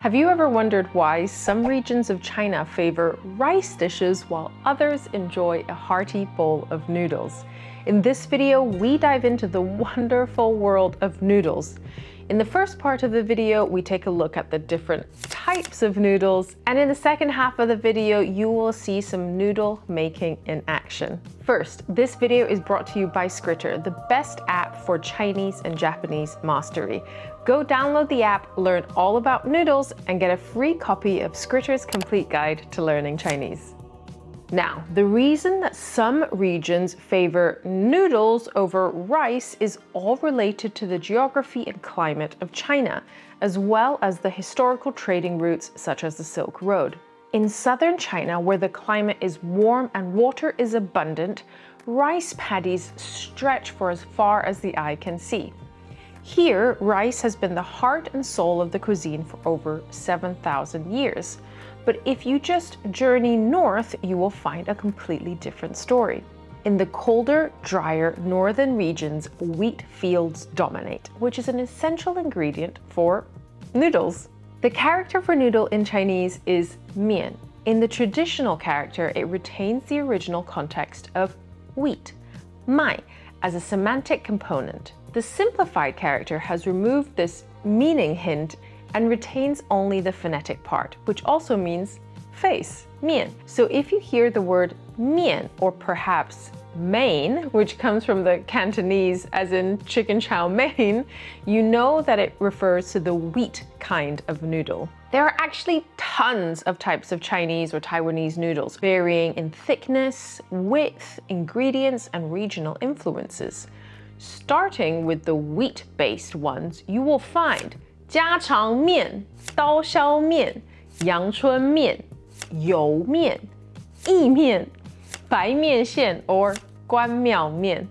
Have you ever wondered why some regions of China favor rice dishes while others enjoy a hearty bowl of noodles? In this video, we dive into the wonderful world of noodles. In the first part of the video, we take a look at the different types of noodles, and in the second half of the video, you will see some noodle making in action. First, this video is brought to you by Skritter, the best app for Chinese and Japanese mastery. Go download the app, learn all about noodles, and get a free copy of Skritter's complete guide to learning Chinese. Now, the reason that some regions favor noodles over rice is all related to the geography and climate of China, as well as the historical trading routes such as the Silk Road. In southern China, where the climate is warm and water is abundant, rice paddies stretch for as far as the eye can see. Here, rice has been the heart and soul of the cuisine for over 7,000 years. But if you just journey north, you will find a completely different story. In the colder, drier northern regions, wheat fields dominate, which is an essential ingredient for noodles. The character for noodle in Chinese is mian. In the traditional character, it retains the original context of wheat, mai, as a semantic component. The simplified character has removed this meaning hint and retains only the phonetic part, which also means face, mian. So if you hear the word mian, or perhaps mein, which comes from the Cantonese as in chicken chow mein, you know that it refers to the wheat kind of noodle. There are actually tons of types of Chinese or Taiwanese noodles, varying in thickness, width, ingredients, and regional influences. Starting with the wheat-based ones, you will find 家常面、刀削面、阳春面、油面、意面、白面线 or 关庙面.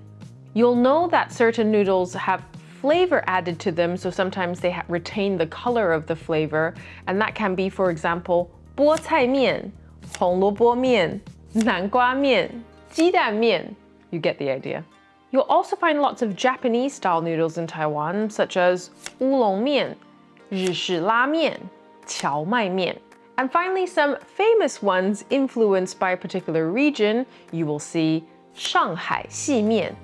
You'll know that certain noodles have flavor added to them, so sometimes they retain the color of the flavor, and that can be, for example, 菠菜面、红萝卜面、南瓜面、鸡蛋面. You get the idea. You'll also find lots of Japanese-style noodles in Taiwan, such as 乌龙面、日式拉面、荞麦面. And finally, some famous ones influenced by a particular region. You will see 上海细面、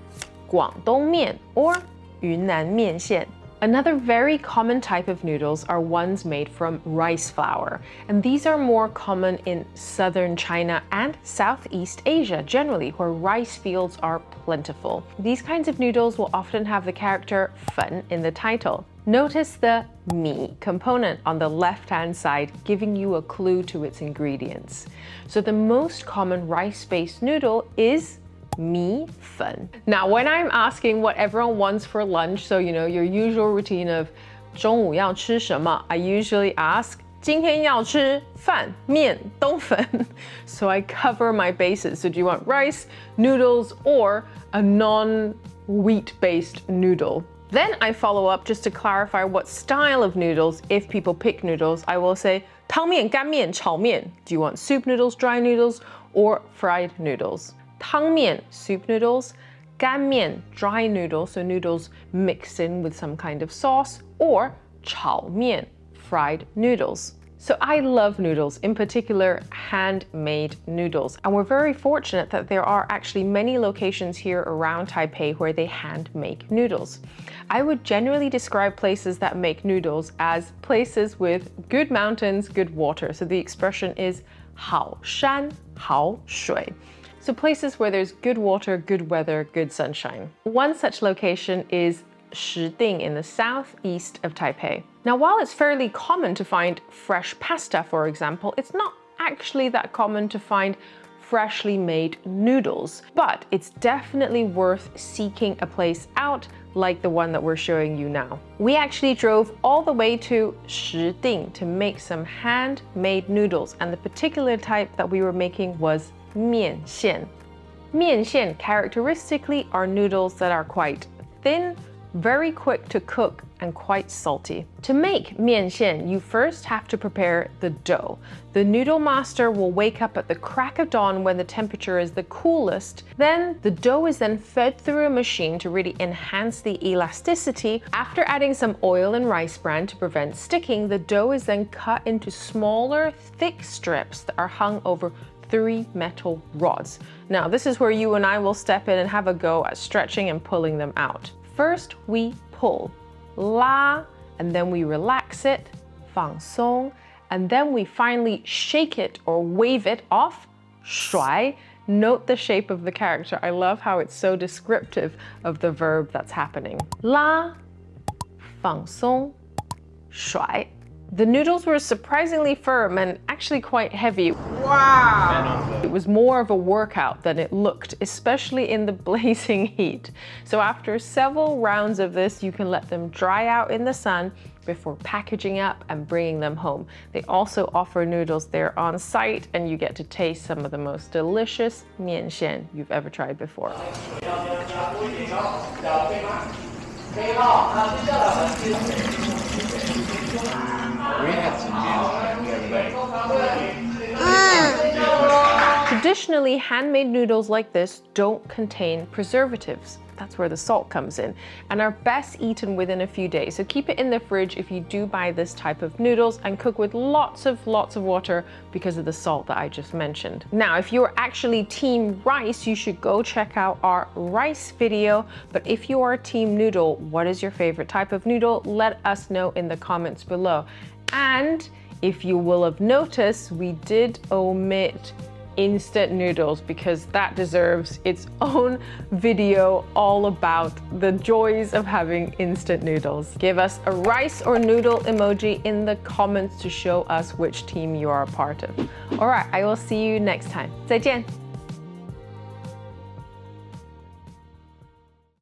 广东面 or 云南面线. Another very common type of noodles are ones made from rice flour, and these are more common in southern China and Southeast Asia generally, where rice fields are plentiful. These kinds of noodles will often have the character 粉 in the title. Notice the mi component on the left-hand side, giving you a clue to its ingredients. So the most common rice-based noodle is 米粉. Now, when I'm asking what everyone wants for lunch, so you know, your usual routine of 中午要吃什么, I usually ask 今天要吃饭、面、冬粉. So I cover my bases. So do you want rice, noodles, or a non-wheat-based noodle? Then I follow up just to clarify what style of noodles. If people pick noodles, I will say 汤面、干面、炒面. Do you want soup noodles, dry noodles, or fried noodles? 汤面, soup noodles, 干面, dry noodles, so noodles mixed in with some kind of sauce, or 炒面, fried noodles. So I love noodles, in particular handmade noodles, and we're very fortunate that there are actually many locations here around Taipei where they hand make noodles. I would generally describe places that make noodles as places with good mountains, good water. So the expression is 好山好水. So places where there's good water, good weather, good sunshine. One such location is Shí Dìng in the southeast of Taipei. Now, while it's fairly common to find fresh pasta, for example, it's not actually that common to find freshly made noodles, but it's definitely worth seeking a place out like the one that we're showing you now. We actually drove all the way to Shí Dìng to make some handmade noodles, and the particular type that we were making was 面线. 面线 characteristically are noodles that are quite thin, very quick to cook and quite salty. To make 面线, you first have to prepare the dough. The noodle master will wake up at the crack of dawn when the temperature is the coolest. Then the dough is then fed through a machine to really enhance the elasticity. After adding some oil and rice bran to prevent sticking, the dough is then cut into smaller, thick strips that are hung over 3 metal rods. Now, this is where you and I will step in and have a go at stretching and pulling them out. First, we pull, 拉, and then we relax it, 放松, and then we finally shake it or wave it off, 甩. Note the shape of the character. I love how it's so descriptive of the verb that's happening. 拉, 放松, 甩. The noodles were surprisingly firm and actually quite heavy. Wow! It was more of a workout than it looked, especially in the blazing heat. So after several rounds of this, you can let them dry out in the sun before packaging up and bringing them home. They also offer noodles there on site, and you get to taste some of the most delicious 面线 you've ever tried before. Traditionally, handmade noodles like this don't contain preservatives. That's where the salt comes in, and are best eaten within a few days. So keep it in the fridge if you do buy this type of noodles, and cook with lots of water because of the salt that I just mentioned. Now, if you're actually team rice, you should go check out our rice video. But if you are team noodle, what is your favorite type of noodle? Let us know in the comments below. And if you will have noticed, we did omit instant noodles because that deserves its own video all about the joys of having instant noodles. Give us a rice or noodle emoji in the comments to show us which team you are a part of. All right, I will see you next time. 再见.